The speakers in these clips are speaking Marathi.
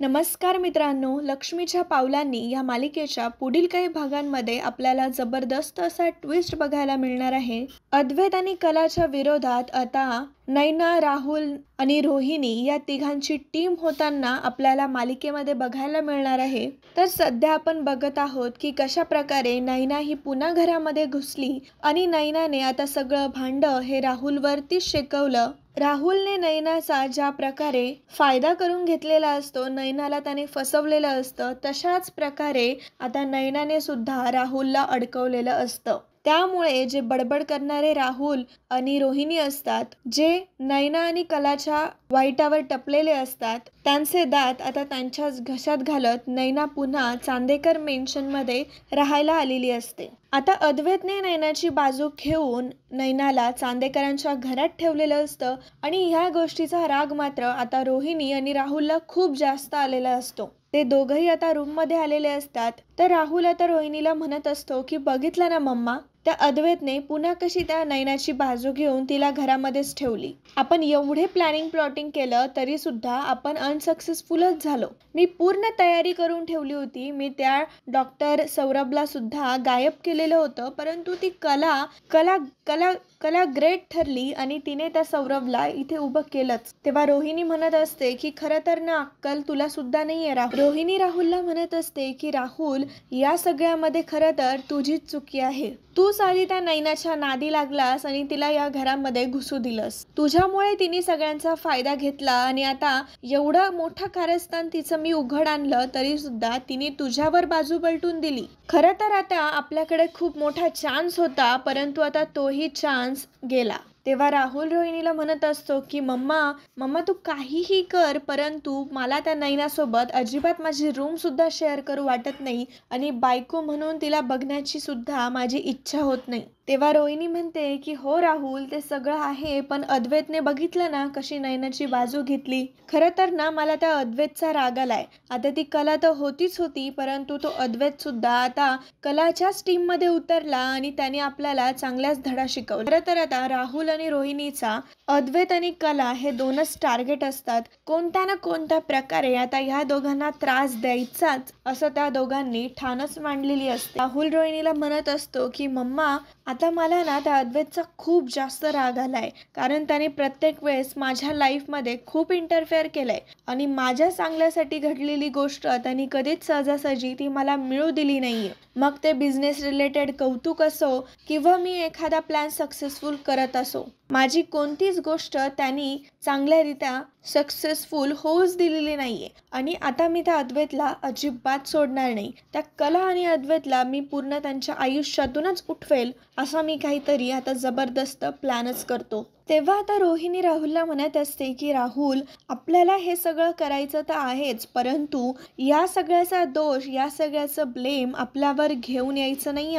नमस्कार मित्रांनो, लक्ष्मीच्या पावलांनी या मालिकेच्या पुढील काही भागांमध्ये आपल्याला जबरदस्त असा ट्विस्ट बघायला मिळणार आहे. अद्वैत आणि कलाच्या विरोधात आता नैना, राहुल आणि रोहिणी या तिघांची टीम होताना आपल्याला मालिकेमध्ये बघायला मिळणार आहे. तर सध्या आपण बघत आहोत की कशा प्रकारे नैना ही पुन्हा घरामध्ये घुसली आणि नैनाने आता सगळं भांडं हे राहुलवरती शेकवलं. राहुलने नैनाचा ज्या प्रकारे फायदा करून घेतलेला असतो, नैनाला त्याने फसवलेलं असतं, तशाच प्रकारे आता नैनाने सुद्धा राहुलला अडकवलेलं असतं. त्यामुळे जे बडबड करणारे राहुल आणि रोहिणी असतात, जे नैना आणि कलाच्या वाईटावर टपलेले असतात, त्यांचे दात आता त्यांच्याच घशात घालत नैना पुन्हा चांदेकर मेन्शनमध्ये राहायला आलेली असते. आता अद्वैतने नैनाची बाजू घेऊन नैनाला चांदेकरांच्या घरात ठेवलेलं असतं आणि ह्या गोष्टीचा राग मात्र आता रोहिणी आणि राहुलला खूप जास्त आलेला असतो. ते दोघंही आता रूममध्ये आलेले असतात. तर राहुल आता रोहिणीला म्हणत असतो की बघितलं ना मम्मा, त्या अद्वैतने पुन्हा कशी त्या नैनाची बाजू घेऊन तिला घरामध्येच ठेवली. आपण एवढे प्लॅनिंग प्लॉटिंग केलं तरी सुद्धा आपण अनसक्सेसफुलच झालो. मी पूर्ण तयारी करून ठेवली होती. मी त्या डॉक्टर सौरभला सुद्धा गायब केलेलं होतं, परंतु ती कला कला कला कला ग्रेट ठरली आणि तिने त्या सौरभला इथे उभं केलंच. तेव्हा रोहिणी म्हणत असते की खरं तर ना अक्कल तुला सुद्धा नाहीये राहुल. रोहिणी राहुलला म्हणत असते की राहुल, या सगळ्यामध्ये खरं तर तुझीच चुकी आहे. तू साली त्या नैनाच्या नादी लागलास आणि तिला या घरामध्ये घुसू दिलंस. तुझ्यामुळे तिने सगळ्यांचा फायदा घेतला आणि आता एवढं मोठं कारस्थान तिचं मी उघड आणलं तरी सुद्धा तिने तुझ्यावर बाजू पलटून दिली. खरं तर आता आपल्याकडे खूप मोठा चान्स होता, परंतु आता तोही चान्स गेला. तेव्हा राहुल रोहिणीला म्हणत असतो की मम्मा तू काहीही कर, परंतु मला त्या नैनासोबत अजिबात माझी रूम सुद्धा शेअर करू वाटत नाही आणि बायको म्हणून तिला बघण्याची सुद्धा माझी इच्छा होत नाही. तेव्हा रोहिणी म्हणते की हो राहुल, ते सगळं आहे, पण अद्वैतने बघितलं ना कशी नैनाची बाजू घेतली. खरं तर ना मला त्या अद्वैतचा राग आलाय. आता ती कला तर होतीच होती, परंतु तो अद्वैत सुद्धा आता कलाच्याच टीम मध्ये उतरला आणि त्याने आपल्याला चांगलाच धडा शिकवला. खरं तर आता राहुल आणि रोहिणीचा अद्वैत आणि कला हे दोनच टार्गेट असतात. कोणत्या ना कोणत्या प्रकारे आता ह्या दोघांना त्रास द्यायचाच असं त्या दोघांनी ठाणच मांडलेली असते. राहुल रोहिणीला म्हणत असतो की मम्मा, आता मला ना त्या अद्वैतचा खूप जास्त राग आलाय, कारण त्याने प्रत्येक वेळेस माझ्या लाईफमध्ये खूप इंटरफेअर केलंय आणि माझ्या चांगल्यासाठी घडलेली गोष्ट त्यांनी कधीच सहजासहजी ती मला मिळू दिली नाहीये. मग ते बिझनेस रिलेटेड कौतुक असो किंवा मी एखादा प्लॅन सक्सेसफुल करत असो, माझी कोणतीच गोष्ट त्यांनी चांगल्यारीत्या सक्सेसफुल होऊच दिलेली नाहीये. आणि आता मी त्या अद्वैतला अजिबात सोडणार नाही. त्या कला आणि अद्वैतला मी पूर्ण त्यांच्या आयुष्यातूनच उठवेल असा मी काहीतरी आता जबरदस्त प्लॅनच करतो. तेव्हा आता रोहिणी राहुलला म्हणत असते की राहुल, आपल्याला हे सगळं करायचं तर आहेच, परंतु या सगळ्याचा दोष, या सगळ्याचं ब्लेम आपल्यावर घेऊन यायचं नाही.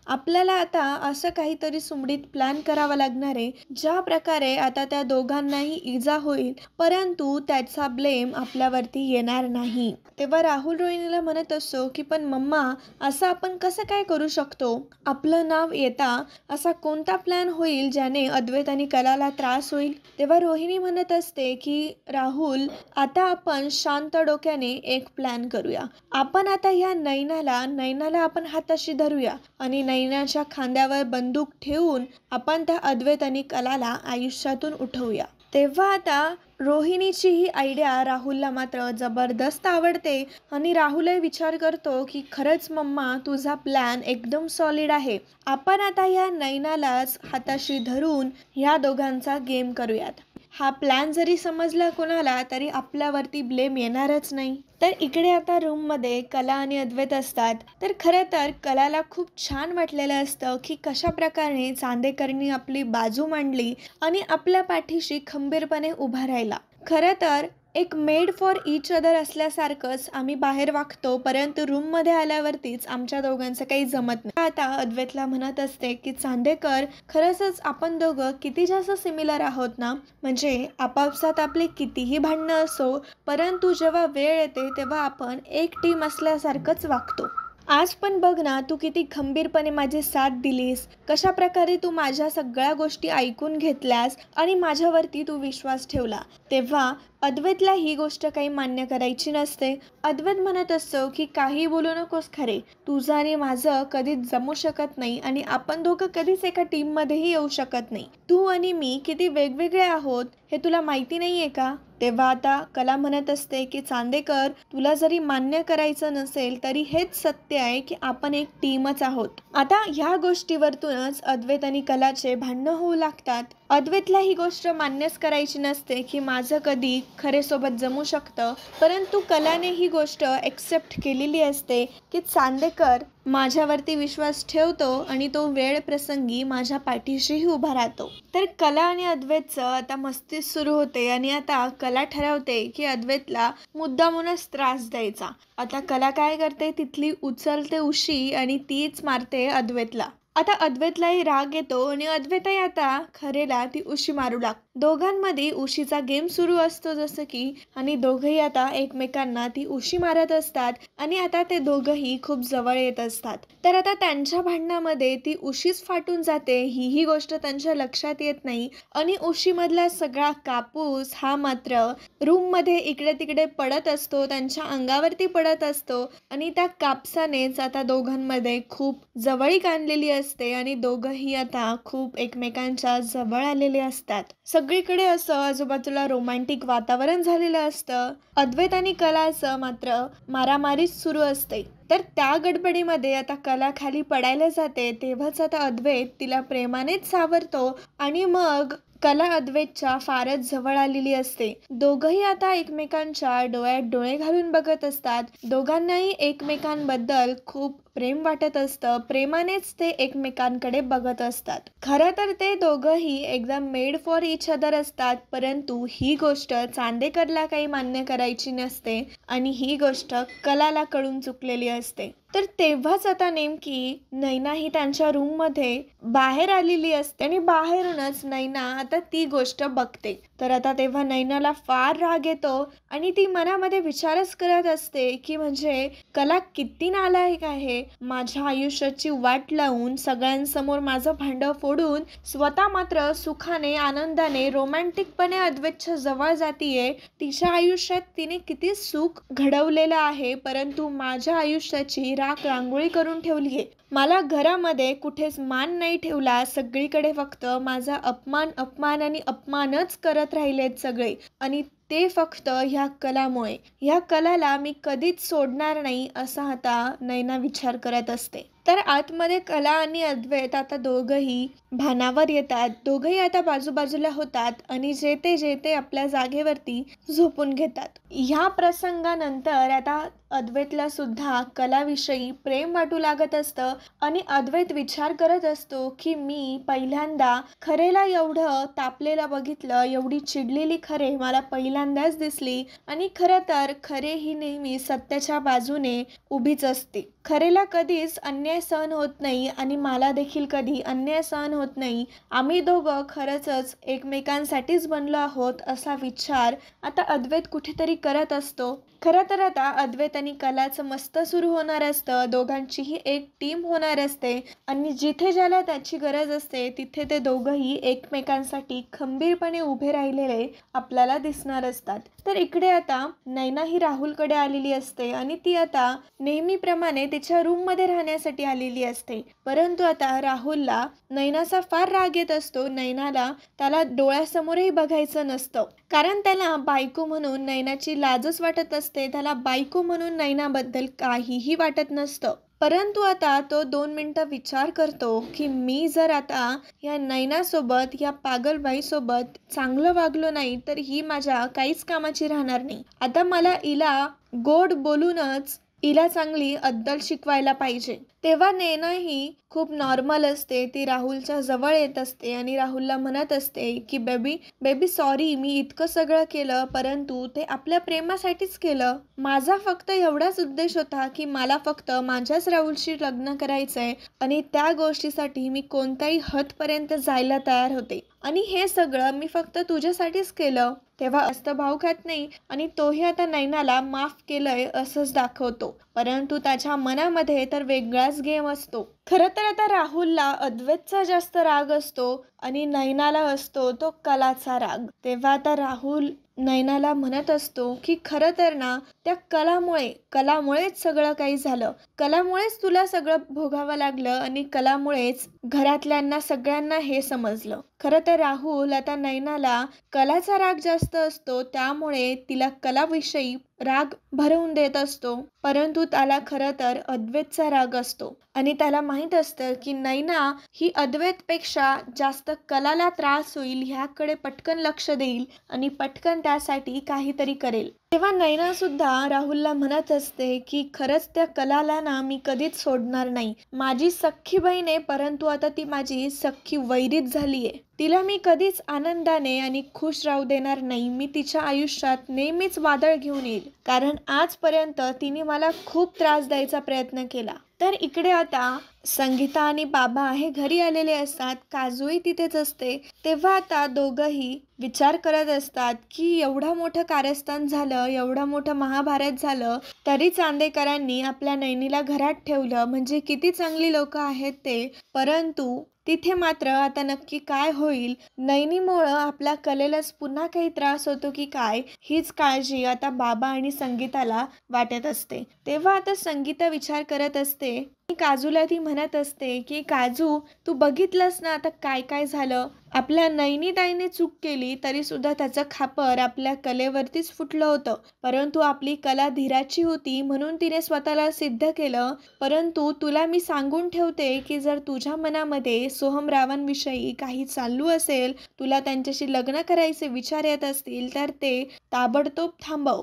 आपल्याला आता असं काहीतरी सुमडीत प्लॅन करावा लागणार आहे ज्या प्रकारे आता त्या दोघांनाही इजा होईल, परंतु त्याचा ब्लेम आपल्यावरती येणार नाही. तेव्हा राहुल रोहिणीला म्हणत असतो की पण मम्मा, असं आपण कसं काय करू शकतो? आपलं नाव येता असा कोणता प्लॅन होईल ज्याने अद्वैत आणि कलाला त्रास होईल? तेव्हा रोहिणी म्हणत असते की राहुल, आता आपण शांत डोक्याने एक प्लॅन करूया. आपण आता ह्या नैनाला आपण हाताशी धरूया आणि नैनाच्या खांद्यावर बंदूक ठेवून आपण त्या अद्वैत आणि कलाला आयुष्यातून उठवूया. तेव्हा आता रोहिणीची ही आयडिया राहुलला मात्र जबरदस्त आवडते आणि राहुलही विचार करतो की खरंच मम्मा, तुझा प्लॅन एकदम सॉलिड आहे. आपण आता या नैनालाच हाताशी धरून ह्या दोघांचा गेम करूयात. हा प्लॅन जरी समजला कोणाला तरी आपल्यावरती ब्लेम येणारच नाही. तर इकडे आता रूममध्ये कला आणि अद्वैत असतात. तर खरं तर कलाला खूप छान वाटलेलं असतं की कशा प्रकारे चांदेकरनी आपली बाजू मांडली आणि आपल्या पाठीशी खंबीरपणे उभा राहिला. खरं तर एक मेड फॉर इच अदर असल्यासारखंच आम्ही बाहेर वागतो, परंतु रूममध्ये आल्यावरतीच आमच्या दोघांचं काही जमत नाही. आता अद्वैतला म्हणत असते की चांदेकर, खरंच आपण दोघं किती जास्त सिमिलर आहोत ना. म्हणजे आपापसात आपले कितीही भांडणं असो, परंतु जेव्हा वेळ येते तेव्हा आपण एक टीम असल्यासारखंच वागतो. आज पण बघ ना, तू किती खंबीरपणे माझी साथ दिलीस, कशा प्रकारे तू माझ्या सगळ्या गोष्टी ऐकून घेतल्यास आणि माझ्यावरती तू विश्वास ठेवला. तेव्हा अद्वैतला ही गोष्ट काही मान्य करायची नसते. अद्वैत म्हणत असतो की काही बोलू नकोस खरे, तुझं आणि माझं कधीच जमू शकत नाही आणि आपण दोघं कधीच एका टीममध्येही येऊ शकत नाही. तू आणि मी किती वेगवेगळे आहोत हे तुला माहिती नाहीये का? तेव्हा आता कला म्हणत असते की चांदेकर, तुला जरी मान्य करायचं नसेल तरी हेच सत्य आहे की आपण एक टीमच आहोत. आता ह्या गोष्टीवरतूनच अद्वैत आणि कलाचे भांडणं होऊ लागतात. अद्वैतला ही गोष्ट मान्यच करायची नसते की माझं कधी खरे सोबत जमू शकतं, परंतु कलाने ही गोष्ट एक्सेप्ट केलेली असते की चांदेकर माझ्यावरती विश्वास ठेवतो आणि तो वेळ प्रसंगी माझ्या पाठीशीही उभा राहतो. तर कला आणि अद्वैतचं आता मस्तीच सुरू होते आणि आता कला ठरवते की अद्वैतला मुद्दामूनच त्रास द्यायचा. आता कला काय करते, तिथली उचलते उशी आणि तीच मारते अद्वैतला. आता अद्वैतलाही राग येतो आणि अद्वैतही आता खरेला ती उशी मारू लागतो. दोघांमध्ये उशीचा गेम सुरू असतो जसं की, आणि दोघंही आता एकमेकांना ती उशी मारत असतात आणि आता ते दोघंही खूप जवळ येत असतात. तर आता त्यांच्या भांडणामध्ये ती उशीच फाटून जाते, ही गोष्ट त्यांच्या लक्षात येत नाही आणि उशीमधला सगळा कापूस हा मात्र रूम मध्ये इकडे तिकडे पडत असतो, त्यांच्या अंगावरती पडत असतो आणि त्या कापसानेच आता दोघांमध्ये खूप जवळीक आणलेली असते आणि दोघंही आता खूप एकमेकांच्या जवळ आलेले असतात. सगळीकडे असं आजूबाजूला रोमॅन्टिक वातावरण झालेलं असतं. अद्वैत आणि कलाचं मात्र मारामारीच सुरू असते. तर त्या गडबडीमध्ये आता कला खाली पडायला जाते, तेव्हाच आता अद्वैत तिला प्रेमानेच सावरतो आणि मग कला अद्वैतच्या फारच जवळ आलेली असते. दोघंही आता एकमेकांच्या डोळ्यात डोळे घालून बघत असतात. दोघांनाही एकमेकांबद्दल खूप प्रेम वाटत असतं. प्रेमानेच ते एकमेकांकडे बघत असतात. खरं तर ते दोघंही एकदम मेड फॉर इच अदर असतात, परंतु ही गोष्ट चांदेकरला काही मान्य करायची नसते आणि ही गोष्ट कलाला कळून चुकलेली असते. तर तेव्हाच आता नेमकी नैना ही त्यांच्या रूममध्ये बाहेर आलेली असते आणि बाहेरूनच नैना आता ती गोष्ट बघते. तर आता तेव्हा नैनाला फार राग येतो आणि ती मनामध्ये विचारच करत असते की म्हणजे कला किती नालायक आहे, माझ्या आयुष्याची वाट लावून सगळ्यांसमोर माझं भांडं फोडून स्वतः मात्र सुखाने आनंदाने रोमॅन्टिकपणे अद्वैतच्या जवळ जातीये. तिच्या आयुष्यात तिने किती सुख घडवलेलं आहे, परंतु माझ्या आयुष्याची राख रांगोळी करून ठेवलीये. मला घरामध्ये कुठेच मान नाही ठेवला, सगळीकडे फक्त माझा अपमान अपमान आणि अपमानच करत राहिलेत सगळे आणि ते फक्त ह्या कलामुळे. ह्या कलाला मी कधीच सोडणार नाही असा आता नैना विचार करत असते. तर आतमध्ये कला आणि अद्वैत आता दोघंही भानावर येतात. दोघंही आता बाजूबाजूला होतात आणि जेते आपल्या जागेवरती झोपून घेतात. ह्या प्रसंगानंतर आता अद्वैतला सुद्धा कलाविषयी प्रेम वाटू लागत असतं आणि अद्वैत विचार करत असतो की मी पहिल्यांदा खरेला एवढं तापलेलं बघितलं, एवढी चिडलेली खरे मला पहिल्यांदाच दिसली आणि खरं तर खरे ही नेहमी सत्याच्या बाजूने उभीच असते. खरेला कधीच अन्याय सहन होत नाही आणि मला देखील कधी अन्याय सहन होत नाही. आम्ही दोघं खरंच एकमेकांसाठीच बनलो आहोत असा विचार आता अद्वैत कुठेतरी करत असतो. खरं तर आता अद्वैत आणि कलाचं मस्त सुरू होणार असतं. दोघांचीही एक टीम होणार असते आणि जिथे ज्याला त्याची गरज असते तिथे ते दोघंही एकमेकांसाठी खंबीरपणे उभे राहिलेले आपल्याला दिसणार असतात. तर इकडे आता नैना ही राहुलकडे आलेली असते आणि ती आता नेहमीप्रमाणे तिच्या रूममध्ये राहण्यासाठी आलेली असते. परंतु आता राहुलला नैनाचा फार राग येत असतो. नैनाला त्याला डोळ्यासमोरही बघायचं नसतं, कारण त्याला बायको म्हणून नैनाची लाजच वाटत असते. त्याला बायको म्हणून नैनाबद्दल काहीही वाटत नसतं. परंतु आता तो 2 मिनिटं विचार करतो की मी जर आता या नैनासोबत, या पागलबाईसोबत चांगलं वागलो नाही तर ही माझ्या काहीच कामाची राहणार नाही. आता मला हिला गोड बोलूनच हिला चांगली अद्दल शिकवायला पाहिजे. तेव्हा नैना ही खूप नॉर्मल असते. ती राहुलच्या जवळ येत असते आणि राहुलला म्हणत असते की बेबी सॉरी, मी इतकं सगळं केलं परंतु ते आपल्या प्रेमासाठीच केलं. माझा फक्त एवढाच उद्देश होता की मला फक्त माझ्याच राहुलशी लग्न करायचंय आणि त्या गोष्टीसाठी मी कोणत्याही हदपर्यंत जायला तयार होते आणि हे सगळं मी फक्त तुझ्यासाठीच केलं. तेव्हा जास्त भाव खात नाही आणि तोही आता नैनाला माफ केलंय असंच दाखवतो. परंतु त्याच्या मनामध्ये तर वेगळाच गेम असतो. खरं तर आता राहुलला अद्वैतचा जास्त राग असतो आणि नैनाला असतो तो कलाचा राग. तेव्हा आता राहुल नैनाला म्हणत असतो की खरं तर ना त्या कलामुळेच सगळं काही झालं. कलामुळेच तुला सगळं भोगावं लागलं आणि कलामुळेच घरातल्यांना सगळ्यांना हे समजलं. खरं तर राहुल आता नैनाला कलाचा राग जास्त असतो, त्यामुळे तिला कलाविषयी राग भरवून देत असतो. परंतु त्याला खरं तर अद्वैतचा राग असतो आणि त्याला माहित असतं की नैना ही अद्वैतपेक्षा जास्त कलाला त्रास होईल ह्याकडे पटकन लक्ष देईल आणि पटकन त्यासाठी काहीतरी करेल. तेव्हा नैना सुद्धा राहुलला म्हणत असते की खरंच त्या कलाला ना मी कधीच सोडणार नाही. माझी सख्खी बहीण आहे, परंतु आता ती माझी सख्खी वैरीच झालीये. तिला मी कधीच आनंदाने आणि खुश राहू देणार नाही. मी तिच्या आयुष्यात नेहमीच वादळ घेऊन येईल, कारण आजपर्यंत तिने मला खूप त्रास द्यायचा प्रयत्न केला. तर इकडे आता संगीता आणि बाबा हे घरी आलेले असतात. काजूही तिथेच असते. तेव्हा आता दोघंही विचार करत असतात की एवढं मोठं कारस्थान झालं, एवढं मोठं महाभारत झालं, तरी चांदेकरांनी आपल्या नैनीला घरात ठेवलं. म्हणजे किती चांगली लोक आहेत ते. परंतु तिथे मात्र आता नक्की काय होईल, नैनीमुळं आपल्या कलेलाच पुन्हा काही त्रास होतो की काय, हीच काळजी आता बाबा आणि संगीताला वाटत असते. तेव्हा आता संगीता विचार करत असते. काजूला ती म्हणत असते की काजू, तू बघितलंस ना आता काय काय झालं. आपल्या नैनीताईने चूक केली तरी सुद्धा त्याचं खापर आपल्या कलेवरतीच फुटलं होतं. परंतु आपली कला धीराची होती म्हणून तिने स्वतःला सिद्ध केलं. परंतु तुला मी सांगून ठेवते की जर तुझ्या मनामध्ये सोहमरावांविषयी काही चालू असेल, तुला त्यांच्याशी लग्न करायचे विचार येत असतील, तर ते ताबडतोब थांबव.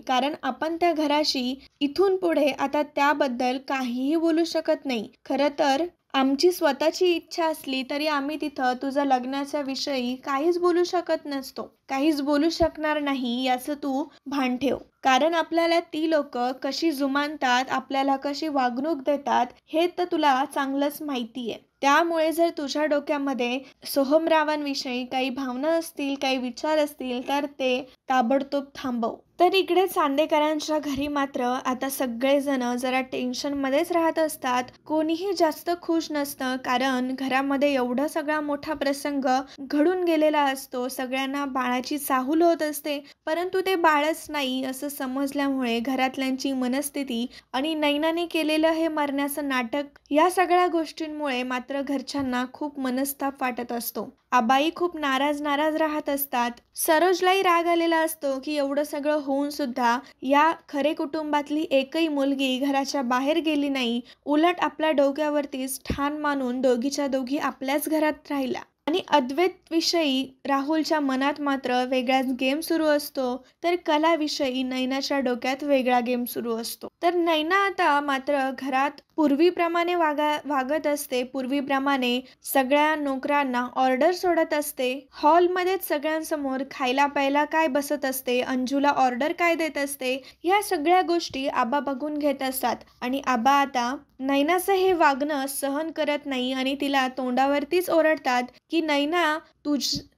कारण आपण त्या घराशी इथून पुढे आता त्याबद्दल काहीही बोलू शकत नाही. खरं तर आमची स्वतःची इच्छा असली तरी आम्ही तिथं तुझं लग्नाच्या विषयी काहीच बोलू शकत नसतो, काहीच बोलू शकणार नाही, याचं तू भान ठेव. कारण आपल्याला ती लोक कशी जुमानतात, आपल्याला कशी वागणूक देतात हे तर तुला चांगलंच माहिती आहे. त्यामुळे जर तुझ्या डोक्यामध्ये सोहमरावांविषयी काही भावना असतील, काही विचार असतील, तर ते ताबडतोब थांबव. तर इकडे चांदेकरांच्या घरी मात्र आता सगळेजण जरा टेन्शनमध्येच राहत असतात. कोणीही जास्त खुश नसतं, कारण घरामध्ये एवढा सगळा मोठा प्रसंग घडून गेलेला असतो. सगळ्यांना बाळाची चाहूल होत असते, परंतु ते बाळच नाही असं समजल्यामुळे घरातल्यांची मनस्थिती आणि नैनाने केलेलं हे मरण्याचं नाटक, या सगळ्या गोष्टींमुळे मात्र घरच्यांना खूप मनस्ताप वाटत असतो. आबाई खूप नाराज राहत असतात. सरोजलाही राग आलेला असतो की एवढं सगळं होऊन सुद्धा या खरे कुटुंबातली एकही मुलगी घराच्या बाहेर गेली नाही, उलट आपल्या डोक्यावरतीच ठाण मानून दोघीच्या दोघी आपल्याच घरात राहिला. आणि अद्वैत विषयी राहुलच्या मनात मात्र वेगळाच गेम सुरू असतो, तर कलाविषयी नैनाच्या डोक्यात वेगळा गेम सुरू असतो. तर नैना आता मात्र घरात पूर्वीप्रमाणे वागत असते. पूर्वीप्रमाणे सगळ्या नोकरांना ऑर्डर सोडत असते. हॉलमध्येच सगळ्यांसमोर खायला प्यायला काय बसत असते, अंजूला ऑर्डर काय देत असते, या सगळ्या गोष्टी आबा बघून घेत असतात. आणि आबा आता नैनाचं हे वागणं सहन करत नाही आणि तिला तोंडावरतीच ओरडतात की नैना,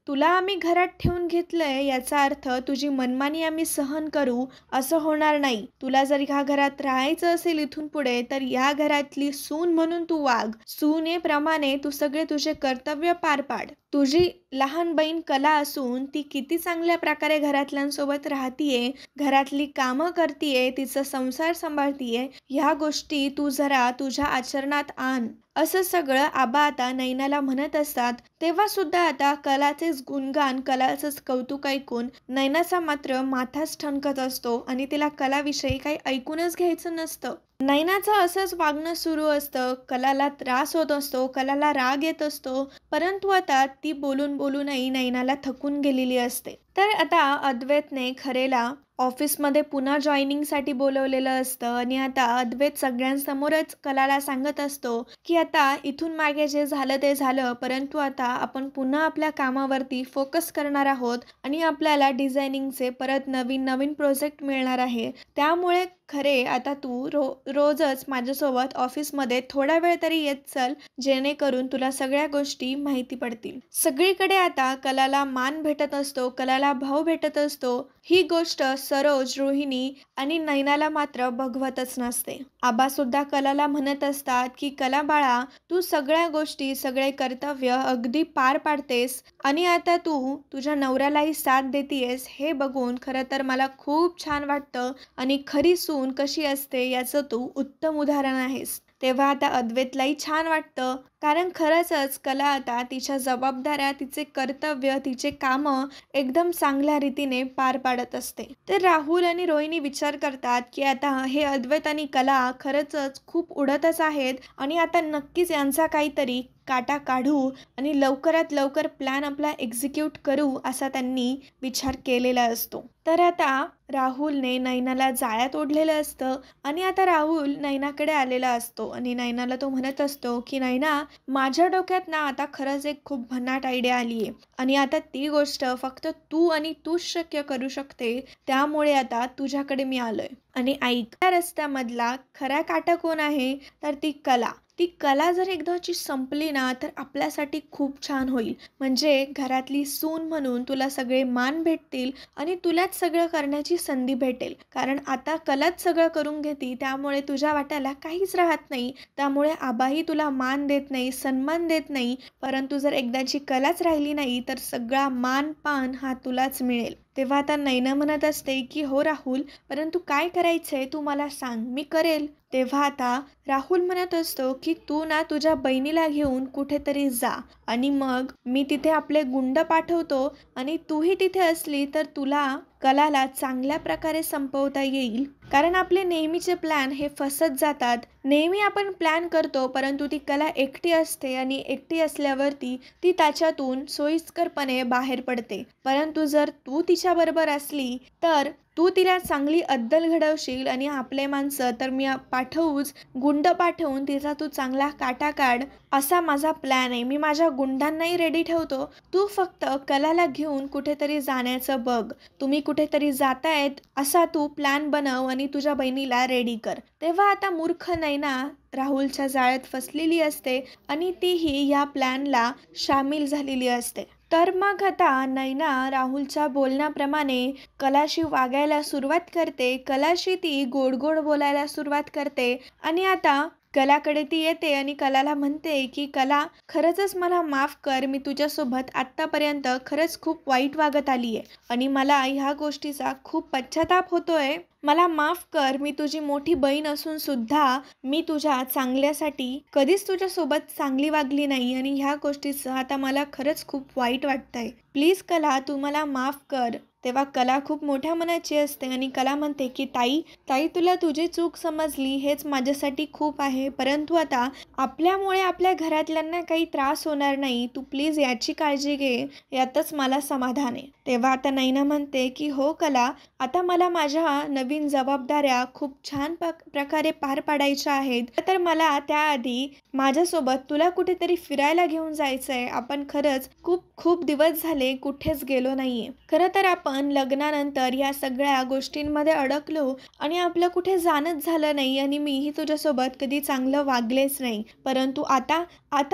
तुला आम्ही घरात ठेवून घेतलंय, याचा अर्थ तुझी मनमानी आम्ही सहन करू असं होणार नाही. तुला जर ह्या घरात राहायचं असेल इथून पुढे, तर या घरातली सून म्हणून तू वाग. सूनेप्रमाणे तू सगळे तुझे कर्तव्य पार पाड. तुझी लहान बहीण कला असून ती किती चांगल्या प्रकारे घरातल्यांसोबत राहतीये, घरातली कामं करतीये, तिचा संसार सांभाळतीये, ह्या गोष्टी तू जरा तुझ्या आचरणात आण, असं सगळं आबा आता नैनाला म्हणत असतात. तेव्हा सुद्धा आता कलाचेच गुणगान, कलाचंच कौतुक ऐकून नैनाचा मात्र माथाच ठणकत असतो आणि तिला कलाविषयी काही ऐकूनच घ्यायचं नसतं. नैनाचं असंच वागणं सुरू असतं. कलाला त्रास होत असतो, कलाला राग येत असतो, परंतु आता ती बोलूनही नैनाला थकून गेलेली असते. तर आता अद्वैतने खरेला ऑफिसमध्ये पुन्हा जॉईनिंगसाठी बोलवलेलं असतं आणि आता अद्वैत सगळ्यांसमोरच कलाला सांगत असतो की आता इथून मागे जे झालं ते झालं, परंतु आता आपण पुन्हा आपल्या कामावरती फोकस करणार आहोत आणि आपल्याला डिझायनिंगचे परत नवीन प्रोजेक्ट मिळणार आहे. त्यामुळे खरे आता तू रोजच माझ्यासोबत ऑफिसमध्ये थोडा वेळ तरी येत चल, जेणेकरून तुला सगळ्या गोष्टी माहिती पडतील. सगळीकडे आता कलाला मान भेटत असतो, कलाला भाव भेटत असतो. ही गोष्ट सरोज, रोहिणी आणि नैनाला मात्र बघवतच नसते. आबा सुद्धा कलाला म्हणत असतात की कला बाळा, तू सगळ्या गोष्टी, सगळे कर्तव्य अगदी पार पाडतेस आणि आता तू तुझ्या नवऱ्यालाही साथ देतेस, हे बघून खरं तर मला खूप छान वाटतं आणि खरी सून कशी असते याचं तू उत्तम उदाहरण आहेस. तेव्हा आता अद्वैतलाही छान वाटतं, कारण खरंच कला आता तिच्या जबाबदाऱ्या, तिचे कर्तव्य, तिचे कामं एकदम चांगल्या रीतीने पार पाडत असते. तर राहुल आणि रोहिणी विचार करतात की आता हे अद्वैत आणि कला खरंच खूप उडतच आहेत आणि आता नक्कीच यांचा काहीतरी काटा काढू आणि लवकरात लवकर प्लॅन आपला एक्झिक्यूट करू असा त्यांनी विचार केलेला असतो. तर आता राहुलने नैनाला जाळ्यात ओढलेलं असतं आणि आता राहुल नैनाकडे आलेला असतो आणि नैनाला तो म्हणत असतो की नैना, माझ्या डोक्यात ना आता खरंच एक खूप भन्नाट आयडिया आली आहे आणि आता ती गोष्ट फक्त तू आणि तूच शक्य करू शकते, त्यामुळे आता तुझ्याकडे मी आलोय. आणि ऐक, त्या रस्त्यामधला खरा काटा कोण आहे, तर ती कला. ती कला जर एकदाची संपली ना तर आपल्यासाठी खूप छान होईल. म्हणजे घरातली सून म्हणून तुला सगळे मान भेटतील आणि तुलाच सगळं करण्याची संधी भेटेल. कारण आता कलाच सगळं करून घेती, त्यामुळे तुझ्या वाट्याला काहीच राहत नाही. त्यामुळे आबाही तुला मान देत नाही, सन्मान देत नाही. परंतु जर एकदाची कलाच राहिली नाही तर सगळा मान पान हा तुलाच मिळेल. तेव्हा आता नैना म्हणत असते की हो राहुल, परंतु काय करायचंय तू मला सांग, मी करेल. तेव्हा आता राहुल म्हणत असतो की तू ना तुझ्या बहिणीला घेऊन कुठेतरी जा आणि मग मी तिथे आपले गुंड पाठवतो आणि तूही तिथे असली तर तुला कलाला चांगल्या प्रकारे संपवता येईल. कारण आपले नेहमीचे प्लॅन हे फसत जातात. नेहमी आपण प्लॅन करतो परंतु ती कला एकटी असते आणि एकटी असल्यावरती ती त्याच्यातून सोयीस्करपणे बाहेर पडते. परंतु जर तू तिच्या बरोबर असली तर तू तिला चांगली अद्दल घडवशील आणि आपले माणसं तर मी पाठवूच, गुंड पाठवून तिचा तू चांगला काटा काढ, असा माझा प्लॅन आहे. मी माझ्या गुंडांनाही रेडी ठेवतो, तू फक्त कलाला घेऊन कुठेतरी जाण्याचं बघ. तुम्ही कुठेतरी जातायत असा तू प्लॅन बनव आणि तुझ्या बहिणीला रेडी कर. तेव्हा आता मूर्ख नैना राहुलच्या जाळ्यात फसलेली असते आणि तीही या प्लॅनला सामील झालेली असते. तर मग आता नैना राहुलच्या बोलण्याप्रमाणे कलाशी वागायला सुरुवात करते. कलाशी ती गोड गोड बोलायला सुरुवात करते आणि आता कलाकडे ती येते आणि कलाला म्हणते की कला, खरंच मला माफ कर, मी तुझ्यासोबत आत्तापर्यंत खरंच खूप वाईट वागत आली आहे आणि मला ह्या गोष्टीचा खूप पश्चाताप होतोय. मला माफ कर, मी तुझी मोठी बहीण असून सुद्धा मी तुझ्या चांगल्यासाठी कधीच तुझ्यासोबत चांगली वागली नाही आणि ह्या गोष्टीचं आता मला खरंच खूप वाईट वाटतंय. प्लीज कला, तू मला माफ कर. तेव्हा कला खूप मोठ्या मनाची असते आणि कला म्हणते की ताई तुला तुझी चूक समजली हेच माझ्यासाठी खूप आहे, परंतु आता आपल्यामुळे आपल्या घरातल्यांना काही त्रास होणार नाही, तू प्लीज याची काळजी घे, यातच मला समाधान आहे. तेव्हा आता नैना म्हणते की हो कला, आता मला माझ्या नवीन जबाबदाऱ्या खूप छान प्रकारे पार पाडायच्या आहेत, तर मला त्याआधी माझ्यासोबत तुला कुठेतरी फिरायला घेऊन जायचंय. आपण खरंच खूप दिवस झाले कुठेच गेलो नाहीये. खरं तर आपण लग्नानंतर या सगळ्या गोष्टींमध्ये अडकलो आणि आपलं कुठे जाणंच झालं नाही आणि मीही तुझ्यासोबत कधी चांगलं वागलेच नाही. परंतु आता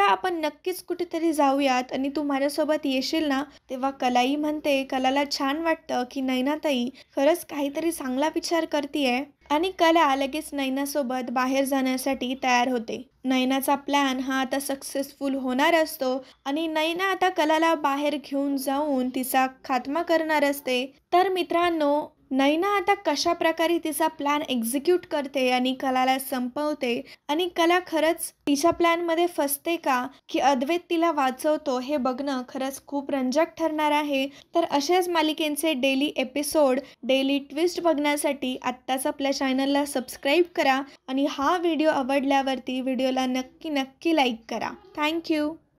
आपण नक्कीच कुठेतरी जाऊयात आणि तू माझ्यासोबत येशील ना. तेव्हा कलाही म्हणते, कलाला छान वाटतं की नैनाताई खरंच काहीतरी चांगला विचार करतीये आणि कला लगेच नैनासोबत बाहेर जाण्यासाठी तयार होते. नैनाचा प्लॅन हा आता सक्सेसफुल होणार असतो आणि नैना आता कलाला बाहेर घेऊन जाऊन तिचा खात्मा करणार असते. तर मित्रांनो, नैना आता कशा प्रकारे तिचा प्लॅन एक्झिक्यूट करते आणि कलाला संपवते आणि कला खरंच तिच्या प्लॅनमध्ये फसते का की अद्वैत तिला वाचवतो, हे बघणं खरंच खूप रंजक ठरणार आहे. तर अशाच मालिकेंचे डेली एपिसोड, डेली ट्विस्ट बघण्यासाठी आत्ताच आपल्या चॅनलला सबस्क्राईब करा आणि हा व्हिडिओ आवडल्यावरती व्हिडिओला नक्की लाईक करा. थँक्यू.